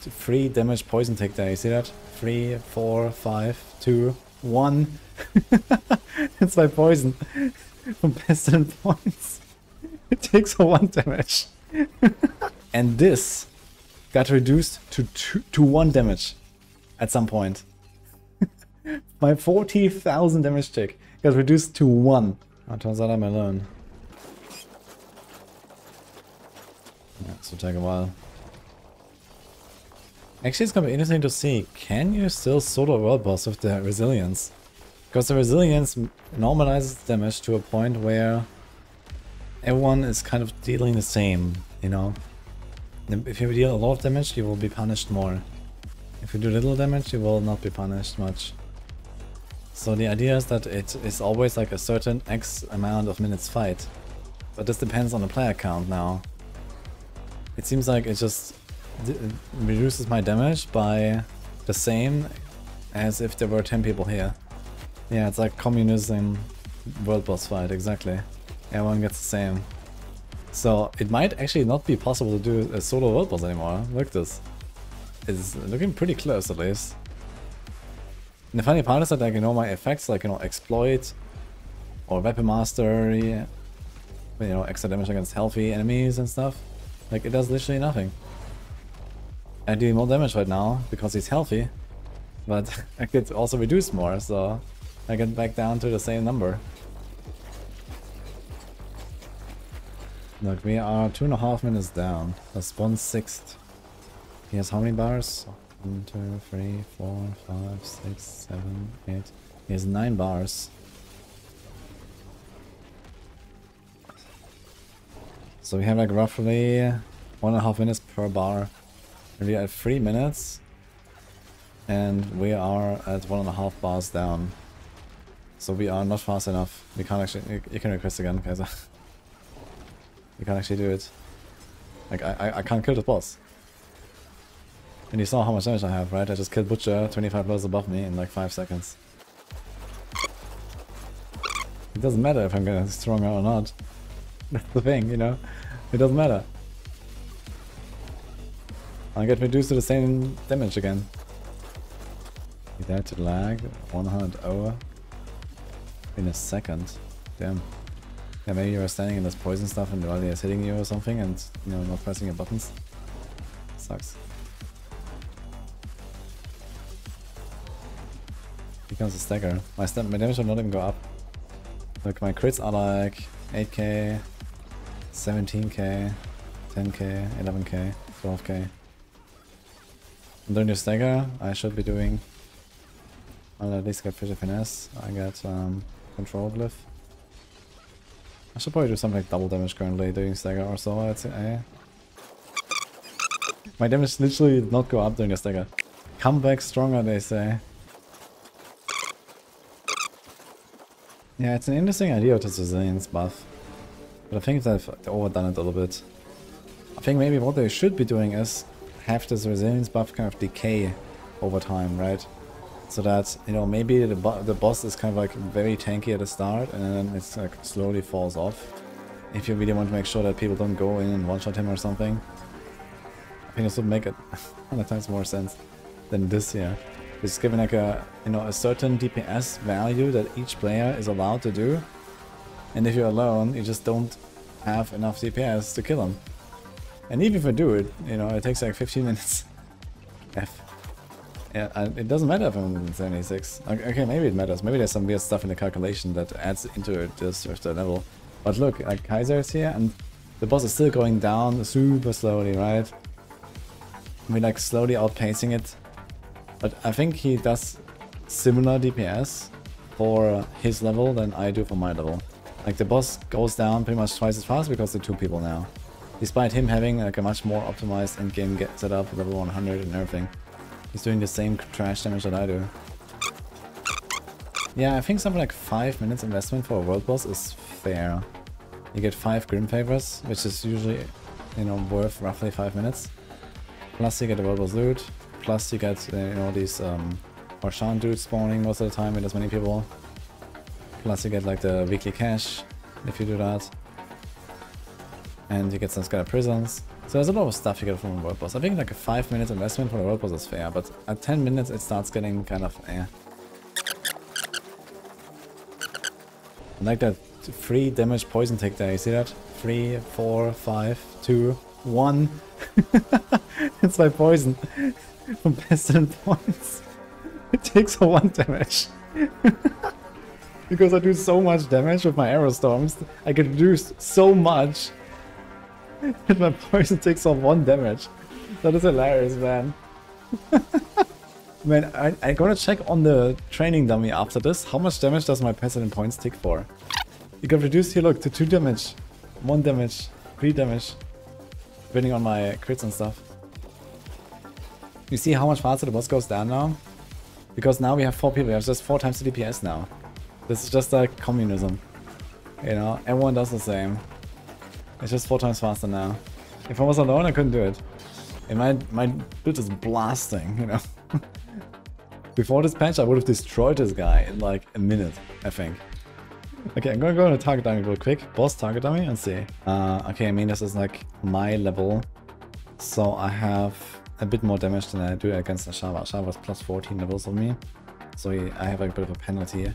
3 damage poison tick there. You see that? 3, 4, 5, 2, 1. It's my poison from pestilent points. It takes for 1 damage. And this got reduced to 1 damage at some point. My 40,000 damage tick got reduced to 1. Oh, turns out I'm alone. Yeah, this will take a while. Actually, it's gonna be interesting to see. Can you still solo world boss with the resilience? Because the resilience normalizes damage to a point where everyone is kind of dealing the same, you know? If you deal a lot of damage, you will be punished more. If you do little damage, you will not be punished much. So the idea is that it is always like a certain X amount of minutes fight. But this depends on the player count now. It seems like it just reduces my damage by the same as if there were 10 people here. Yeah, it's like communism world boss fight, exactly. Everyone gets the same. So it might actually not be possible to do a solo world boss anymore. Look at this. It's looking pretty close at least. And the funny part is that, like, you know, my effects, like, you know, exploit or weapon mastery, you know, extra damage against healthy enemies and stuff, like, it does literally nothing. I do more damage right now because he's healthy, but I could also reduce more, so I get back down to the same number. Look, we are 2.5 minutes down. That's 1/6. He has how many bars? 1, 2, 3, 4, 5, 6, 7, 8. He has 9 bars. So we have like roughly 1.5 minutes per bar. And we are at 3 minutes. And we are at 1.5 bars down. So we are not fast enough. We can't actually... You can request again, Kaiser. You can't actually do it. Like, I can't kill the boss. And you saw how much damage I have, right? I just killed Butcher 25 levels above me in like 5 seconds. It doesn't matter if I'm getting stronger or not. That's the thing, you know? It doesn't matter. I get reduced to the same damage again. You dare to lag 100 over in a second. Damn. Yeah, maybe you were standing in this poison stuff and the volley is hitting you or something and, you know, not pressing your buttons. Sucks. Here comes the stagger. My damage will not even go up. Look, my crits are like 8k, 17k, 10k, 11k, 12k. I'm doing the stagger. I should be doing... I'll at least get Fisher Finesse. I got Control Glyph. I should probably do something like double damage currently doing stagger or so, I'd say. My damage literally did not go up during the stagger. Come back stronger, they say. Yeah, it's an interesting idea with this resilience buff. But I think they've overdone it a little bit. I think maybe what they should be doing is have this resilience buff kind of decay over time, right? So that, you know, maybe the boss is kind of like very tanky at the start and then it's like slowly falls off. If you really want to make sure that people don't go in and one-shot him or something. I think this would make it 100 times more sense than this here. It's given like a, you know, a certain DPS value that each player is allowed to do. And if you're alone, you just don't have enough DPS to kill him. And even if you do it, you know, it takes like 15 minutes. F. Yeah, it doesn't matter if I'm in 76. Okay, maybe it matters. Maybe there's some weird stuff in the calculation that adds into this with the level. But look, like Kaiser is here and the boss is still going down super slowly, right? We're like slowly outpacing it. But I think he does similar DPS for his level than I do for my level. Like the boss goes down pretty much twice as fast because there are 2 people now. Despite him having like a much more optimized endgame setup, level 100 and everything. He's doing the same trash damage that I do. Yeah, I think something like 5 minutes investment for a world boss is fair. You get 5 Grim Favors, which is usually, you know, worth roughly 5 minutes. Plus you get the world boss loot. Plus you get, you know, these Marshan dudes spawning most of the time with as many people. Plus you get like the weekly cash if you do that. And you get some Sky Prisons. So there's a lot of stuff you get from a world boss. I think like a 5 minutes investment for the world boss is fair, but at 10 minutes it starts getting kind of eh. I like that 3 damage poison tick there, you see that? 3, 4, 5, 2, 1. It's my poison from pestilent points. It takes 1 damage. Because I do so much damage with my arrow storms, I can do so much. And my poison takes off 1 damage. That is hilarious, man. Man, I'm gonna check on the training dummy after this. How much damage does my pestilent points tick for? You got reduced here, look, to 2 damage, 1 damage, 3 damage. Depending on my crits and stuff. You see how much faster the boss goes down now? Because now we have 4 people, we have just 4 times the DPS now. This is just like communism. You know, everyone does the same. It's just 4 times faster now. If I was alone, I couldn't do it. And my build is blasting, you know. Before this patch, I would have destroyed this guy in like a minute, I think. Okay, I'm gonna go on a target dummy real quick. Boss target dummy and see. Okay, I mean, this is like my level. So I have a bit more damage than I do against Ashava. Ashava's plus 14 levels on me. So I have like a bit of a penalty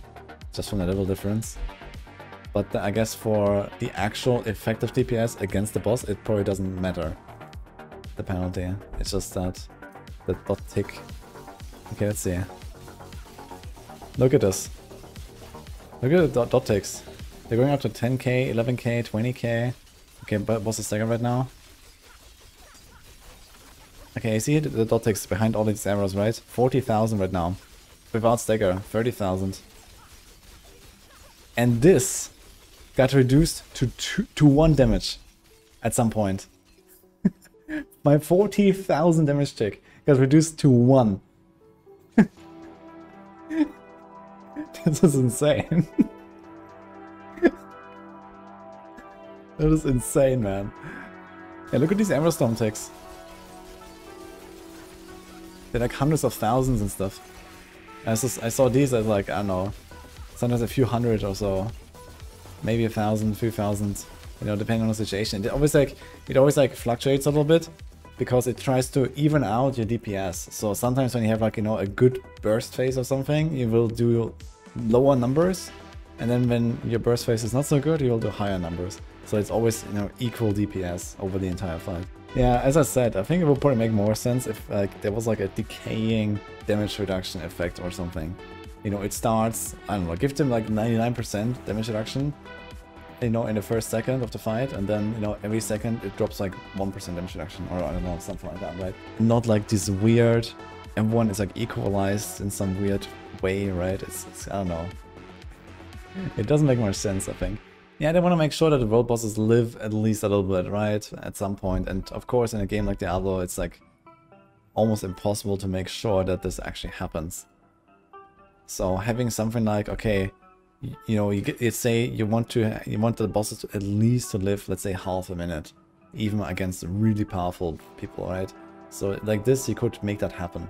just from the level difference. But I guess for the actual effective DPS against the boss, it probably doesn't matter. The penalty. It's just that dot tick. Okay, let's see. Look at this. Look at the dot ticks. They're going up to 10k, 11k, 20k. Okay, but boss is second right now. Okay, you see the dot ticks behind all these arrows, right? 40,000 right now. Without stagger, 30,000. And this got reduced to 1 damage at some point. My 40,000 damage tick got reduced to 1. This is insane. That is insane, man. Yeah, look at these Arrow Storm ticks. They're like hundreds of thousands and stuff. I saw these as like, I don't know, sometimes a few hundred or so. Maybe 1,000, few thousand, you know, depending on the situation. It always like fluctuates a little bit because it tries to even out your DPS. So sometimes when you have like, you know, a good burst phase or something, you will do lower numbers. And then when your burst phase is not so good, you will do higher numbers. So it's always, you know, equal DPS over the entire fight. Yeah, as I said, I think it would probably make more sense if like there was like a decaying damage reduction effect or something. You know, it starts, I don't know, give them like 99% damage reduction, you know, in the first second of the fight, and then, you know, every second it drops like 1% damage reduction, or I don't know, something like that, right? Not like this weird, everyone is like equalized in some weird way, right? It's I don't know. It doesn't make much sense, I think. Yeah, they want to make sure that the world bosses live at least a little bit, right? At some point. And of course, in a game like Diablo, it's like almost impossible to make sure that this actually happens. So having something like, okay, you know, you say you want the bosses to at least to live, let's say, half a minute, even against really powerful people, right? So like this, you could make that happen.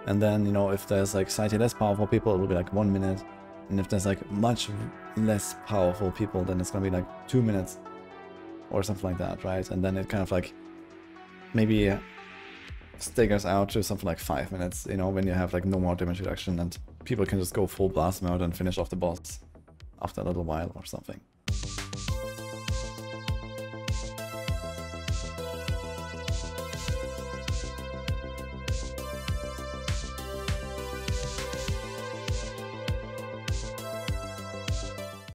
And then, you know, if there's like slightly less powerful people, it will be like 1 minute. And if there's like much less powerful people, then it's gonna be like 2 minutes or something like that, right? And then it kind of like maybe staggers out to something like 5 minutes, you know, when you have like no more damage reduction and people can just go full blast mode and finish off the boss after a little while or something.